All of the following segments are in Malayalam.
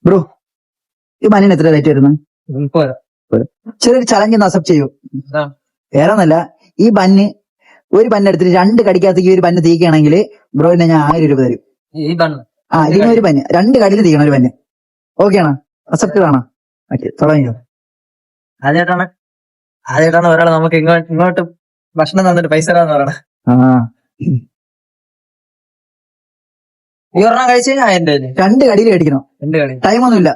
ബ്രോ ഈ ബന്നിന് എത്ര റേറ്റ് വരുന്നത്? പോരാ. ചെറിയൊരു ചലഞ്ച് ഒന്ന് അക്സെപ്റ്റ് ചെയ്യൂ. എന്താ? വേറെ ഒന്നല്ല, ഈ ബന്ന് ഒരു ബന്ന് എടുത്തിട്ട് 2 കടിക്കകത്തേക്ക് ഒരു ബന്ന് തീക്കുകയാണെങ്കിൽ ബ്രോയിനെ ഞാൻ 1000 രൂപ തരും. ഈ ബണ്ണ് ഇതിന് ഒരു ബന്ന് 2 കടിയിൽ തീക്കണം ഒരു ബന്ന്. ഓക്കെ ആണോ? അക്സെപ്റ്റഡ് ആണോ? ഓക്കെ, തുടങ്ങിയോ. ആദ്യമായിട്ടാണ് ഒരാൾ നമുക്ക് ഇങ്ങോട്ട് ഭക്ഷണം തന്നിട്ട് പൈസ തരാന്ന് പറയണേ. ഈ ഒരെണ്ണം കഴിച്ചു കഴിഞ്ഞാൽ എന്റെ 2 കടിയിൽ കഴിക്കണം. 2 കളി ടൈമൊന്നുമില്ല.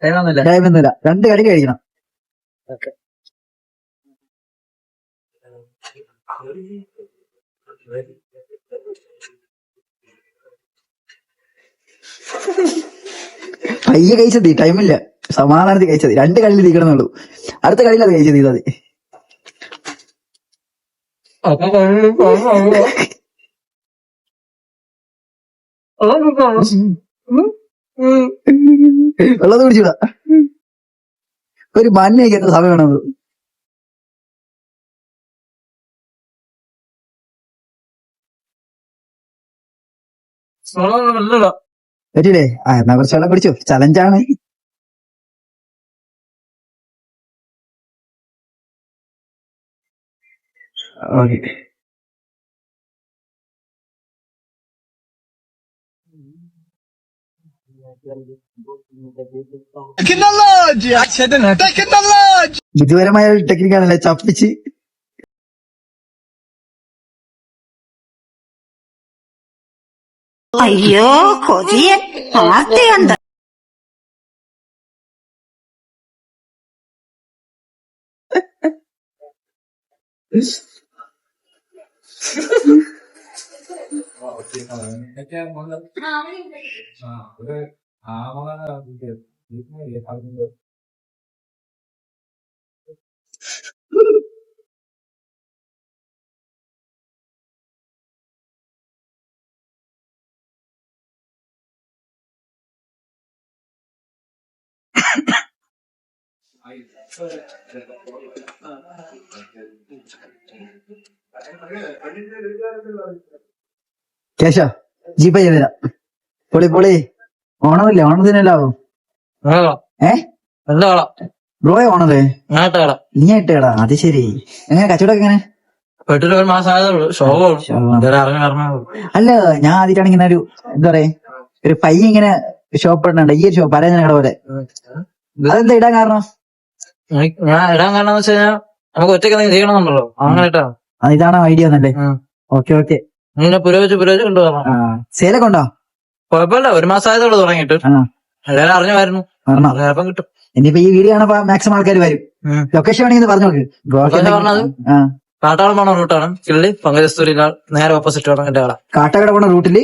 ടൈമൊന്നുമില്ല. 2 കടിയിൽ കഴിക്കണം. ഓക്കെ. പയ്യെ കഴിച്ചതി, ടൈമില്ല. സമാധാനത്തിൽ കഴിച്ചത്. 2 കടിയിൽ തീക്കണമെന്നുള്ളൂ. അടുത്ത കടിയിൽ അത് കഴിച്ചത് ചെയ്താൽ മതി. വെള്ളം കുടിച്ചൂടാ. ഒരു ബന്ന് കഴിക്കാൻ എത്ര സമയം വേണം? പറ്റൂലേ? എന്നാ കുറച്ച് വെള്ളം കുടിച്ചു. ചലഞ്ചാണ്. ഓക്കെ. ബുദ്ധിപരമായ ടെക്നിക്കാണല്ലേ ചപ്പിച്ച്. അയ്യോ കൊതിയൻ ആർത്തിയുണ്ട്. കേശ ജീപ്പ ചെയ്തുതരാം. പൊളി. ഓണമില്ലേ? ഓണത്തിനല്ലാവും. ബ്രോയെ ഓണത് നീ ഇട്ടേടാ. അത് ശരി. എങ്ങനെ കച്ചവടം എങ്ങനെ? അല്ല, ഞാൻ ആദ്യമായിട്ടാണ് ഇങ്ങനെ ഒരു എന്താ പറയാ ഒരു പയ്യ ഇങ്ങനെ ഷോപ്പ് ഇടണ്ട. ഈ ഒരു ഷോപ്പ് പരഞ്ഞ കട പോലെ. അതെന്താ ഇടാൻ കാരണം? ഞാൻ ഇടാൻ കാരണം എന്ന് വെച്ച് കഴിഞ്ഞാൽ നമുക്ക് ഒറ്റയ്ക്ക് ചെയ്യണമെന്നുണ്ടല്ലോ, അങ്ങനെ ഇട്ടാ. ഇതാണോ ഐഡിയ എന്നല്ലേ? ഓക്കെ. ഇങ്ങനെ പുരോഗമിച്ച് കൊണ്ടുപോകാം. സെയിലൊക്കെ ഉണ്ടോ? കുഴപ്പമില്ല, 1 മാസം ആയതോളൂ തുടങ്ങിയിട്ട്. എല്ലാരും അറിഞ്ഞായിരുന്നു. ചിലപ്പം കിട്ടും. ഇനിയിപ്പോ ഈ വീഡിയോ കാണുമ്പോ മാക്സിമം ആൾക്കാർ വരും. ലൊക്കേഷൻ വേണമെങ്കിൽ പറഞ്ഞു നോക്ക്. പറഞ്ഞത് കാട്ടാളം പോണ റൂട്ടാണ്. കിള്ളി പങ്കജസ്തൂരിനാൽ നേരെ ഓപ്പോസിറ്റ് വേണം എന്റെ ആളെ. കാട്ടാക്കട പോണ റൂട്ടില്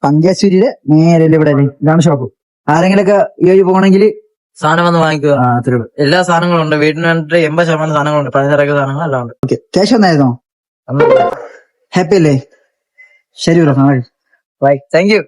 പങ്കജസ്തൂരിയുടെ നേരെ ഇവിടെ ഇതാണ് ഷോപ്പ്. ആരെങ്കിലൊക്കെ ഈ വഴി പോകണമെങ്കിൽ സാധനം വന്ന് വാങ്ങിക്കുക. എല്ലാ സാധനങ്ങളും ഉണ്ട്. വീട്ടിന് വേണ്ടിട്ട് 80% സാധനങ്ങളുണ്ട്. പഴനിറക്കിയ സാധനങ്ങൾ എല്ലാം ഉണ്ട്. ഓക്കെ. ക്യാഷ് വന്നായിരുന്നോ? ഹാപ്പി അല്ലേ? ശരി ബ്രോ. ബൈ. Thank you.